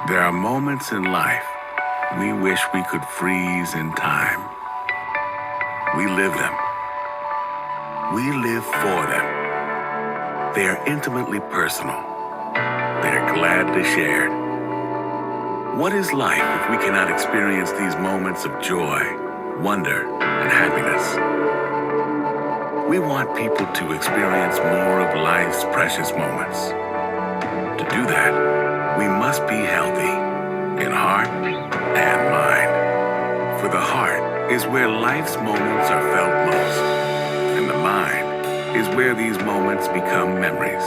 There are moments in life we wish we could freeze in time. We live them. We live for them. They are intimately personal. They are gladly shared. What is life if we cannot experience these moments of joy, wonder, and happiness? We want people to experience more of life's precious moments. To do that, we must be healthy in heart and mind. For the heart is where life's moments are felt most, and the mind is where these moments become memories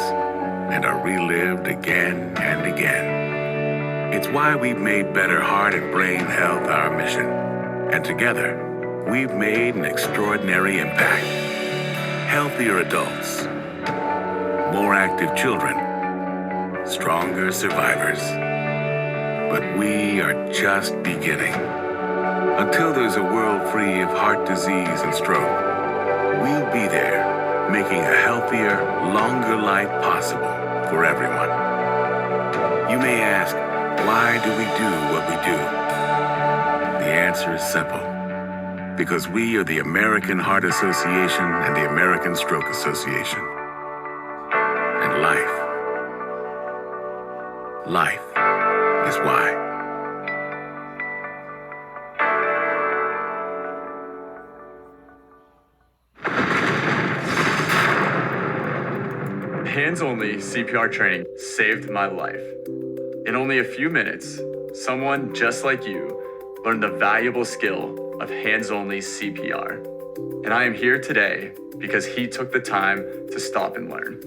and are relived again and again. It's why we've made better heart and brain health our mission, and together, we've made an extraordinary impact. Healthier adults, more active children, stronger survivors. But we are just beginning. Until there's a world free of heart disease and stroke, we'll be there, making a healthier, longer life possible for everyone. You may ask, why do we do what we do? The answer is simple. Because we are the American Heart Association and the American Stroke Association. And life is why. Hands-only CPR training saved my life. In only a few minutes, someone just like you learned the valuable skill of hands-only CPR. And I am here today because he took the time to stop and learn.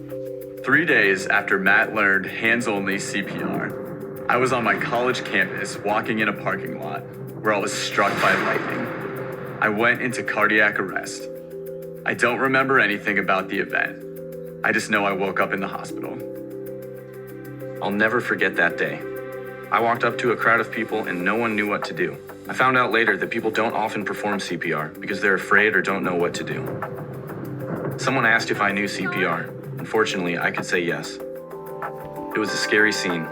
3 days after Matt learned hands-only CPR, I was on my college campus walking in a parking lot where I was struck by lightning. I went into cardiac arrest. I don't remember anything about the event. I just know I woke up in the hospital. I'll never forget that day. I walked up to a crowd of people and no one knew what to do. I found out later that people don't often perform CPR because they're afraid or don't know what to do. Someone asked if I knew CPR. Unfortunately, I could say yes. It was a scary scene.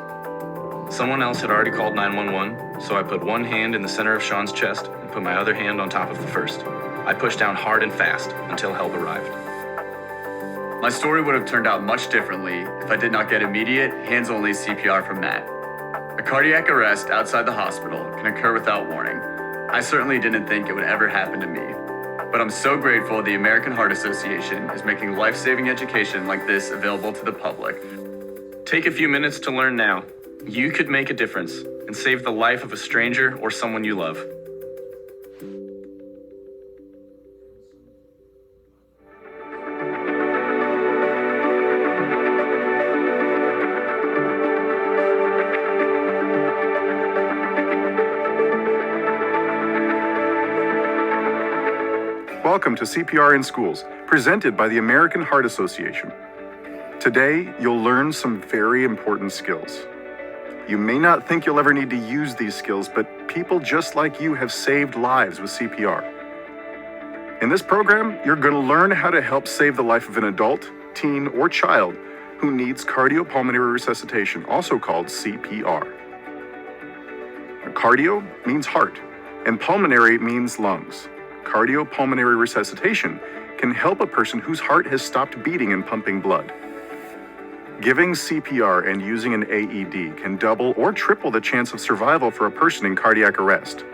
Someone else had already called 911, so I put one hand in the center of Sean's chest and put my other hand on top of the first. I pushed down hard and fast until help arrived. My story would have turned out much differently if I did not get immediate hands-only CPR from Matt. A cardiac arrest outside the hospital can occur without warning. I certainly didn't think it would ever happen to me. But I'm so grateful the American Heart Association is making life-saving education like this available to the public. Take a few minutes to learn now. You could make a difference and save the life of a stranger or someone you love. Welcome to CPR in Schools, presented by the American Heart Association. Today, you'll learn some very important skills. You may not think you'll ever need to use these skills, but people just like you have saved lives with CPR. In this program, you're going to learn how to help save the life of an adult, teen, or child who needs cardiopulmonary resuscitation, also called CPR. Cardio means heart, and pulmonary means lungs. Cardiopulmonary resuscitation can help a person whose heart has stopped beating and pumping blood. Giving CPR and using an AED can double or triple the chance of survival for a person in cardiac arrest.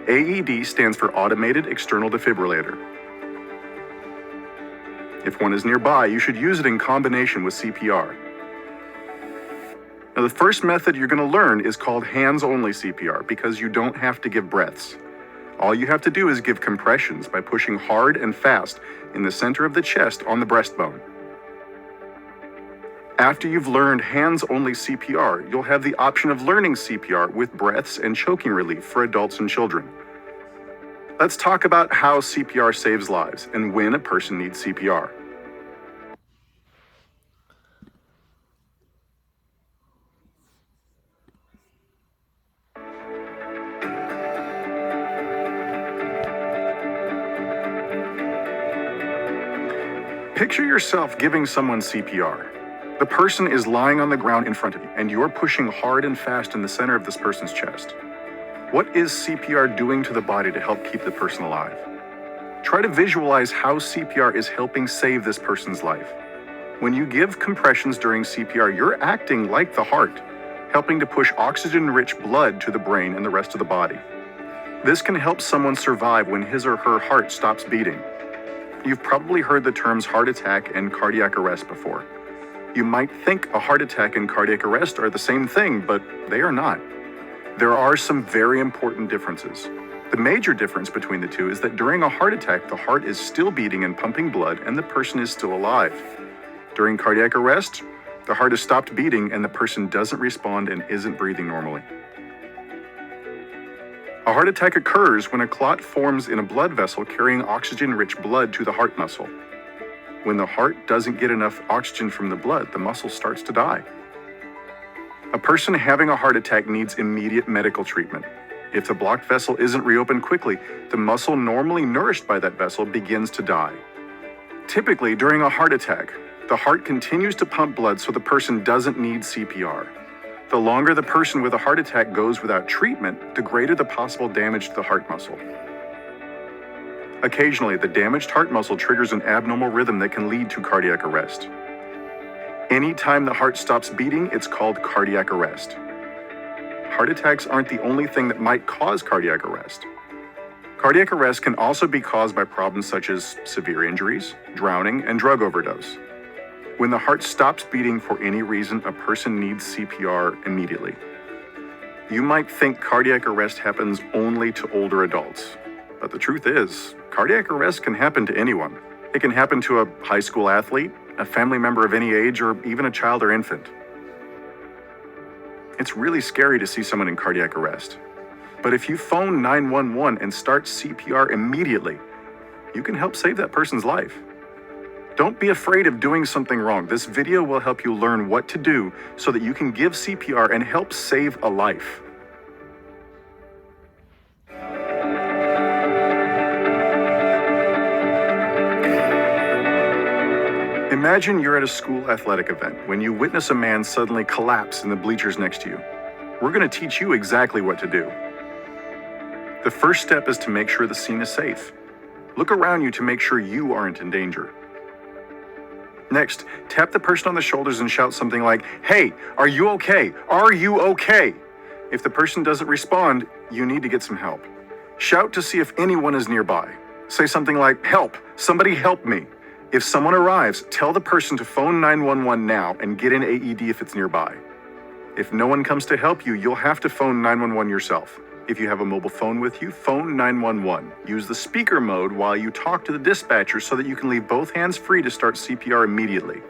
AED stands for Automated External Defibrillator. If one is nearby, you should use it in combination with CPR. Now, the first method you're going to learn is called hands-only CPR because you don't have to give breaths. All you have to do is give compressions by pushing hard and fast in the center of the chest on the breastbone. After you've learned hands-only CPR, you'll have the option of learning CPR with breaths and choking relief for adults and children. Let's talk about how CPR saves lives and when a person needs CPR. Picture yourself giving someone CPR. The person is lying on the ground in front of you, and you're pushing hard and fast in the center of this person's chest. What is CPR doing to the body to help keep the person alive? Try to visualize how CPR is helping save this person's life. When you give compressions during CPR, you're acting like the heart, helping to push oxygen-rich blood to the brain and the rest of the body. This can help someone survive when his or her heart stops beating. You've probably heard the terms heart attack and cardiac arrest before. You might think a heart attack and cardiac arrest are the same thing, but they are not. There are some very important differences. The major difference between the two is that during a heart attack, the heart is still beating and pumping blood, and the person is still alive. During cardiac arrest, the heart has stopped beating and the person doesn't respond and isn't breathing normally. A heart attack occurs when a clot forms in a blood vessel carrying oxygen-rich blood to the heart muscle. When the heart doesn't get enough oxygen from the blood, the muscle starts to die. A person having a heart attack needs immediate medical treatment. If the blocked vessel isn't reopened quickly, the muscle normally nourished by that vessel begins to die. Typically, during a heart attack, the heart continues to pump blood so the person doesn't need CPR. The longer the person with a heart attack goes without treatment, the greater the possible damage to the heart muscle. Occasionally, the damaged heart muscle triggers an abnormal rhythm that can lead to cardiac arrest. Anytime the heart stops beating, it's called cardiac arrest. Heart attacks aren't the only thing that might cause cardiac arrest. Cardiac arrest can also be caused by problems such as severe injuries, drowning, and drug overdose. When the heart stops beating for any reason, a person needs CPR immediately. You might think cardiac arrest happens only to older adults, but the truth is, cardiac arrest can happen to anyone. It can happen to a high school athlete, a family member of any age, or even a child or infant. It's really scary to see someone in cardiac arrest. But if you phone 911 and start CPR immediately, you can help save that person's life. Don't be afraid of doing something wrong. This video will help you learn what to do so that you can give CPR and help save a life. Imagine you're at a school athletic event when you witness a man suddenly collapse in the bleachers next to you. We're going to teach you exactly what to do. The first step is to make sure the scene is safe. Look around you to make sure you aren't in danger. Next, tap the person on the shoulders and shout something like, "Hey, are you okay? Are you okay?" If the person doesn't respond, you need to get some help. Shout to see if anyone is nearby. Say something like, "Help! Somebody help me!" If someone arrives, tell the person to phone 911 now and get an AED if it's nearby. If no one comes to help you, you'll have to phone 911 yourself. If you have a mobile phone with you, phone 911. Use the speaker mode while you talk to the dispatcher so that you can leave both hands free to start CPR immediately.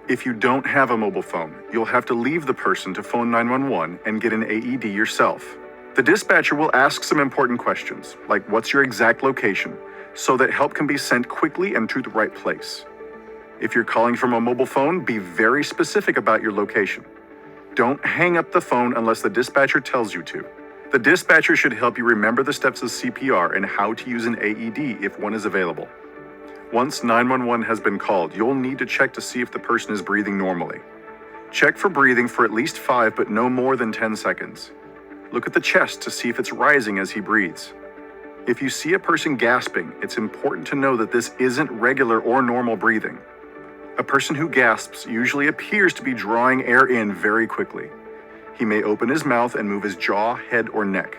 If you don't have a mobile phone, you'll have to leave the person to phone 911 and get an AED yourself. The dispatcher will ask some important questions, like what's your exact location, so that help can be sent quickly and to the right place. If you're calling from a mobile phone, be very specific about your location. Don't hang up the phone unless the dispatcher tells you to. The dispatcher should help you remember the steps of CPR and how to use an AED if one is available. Once 911 has been called, you'll need to check to see if the person is breathing normally. Check for breathing for at least 5 but no more than 10 seconds. Look at the chest to see if it's rising as he breathes. If you see a person gasping, it's important to know that this isn't regular or normal breathing. A person who gasps usually appears to be drawing air in very quickly. He may open his mouth and move his jaw, head, or neck.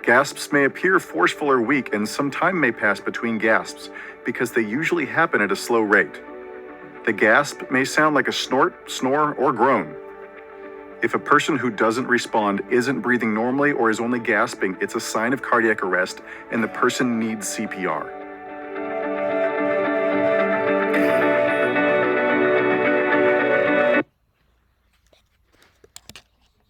Gasps may appear forceful or weak, and some time may pass between gasps because they usually happen at a slow rate. The gasp may sound like a snort, snore, or groan. If a person who doesn't respond isn't breathing normally or is only gasping, it's a sign of cardiac arrest and the person needs CPR.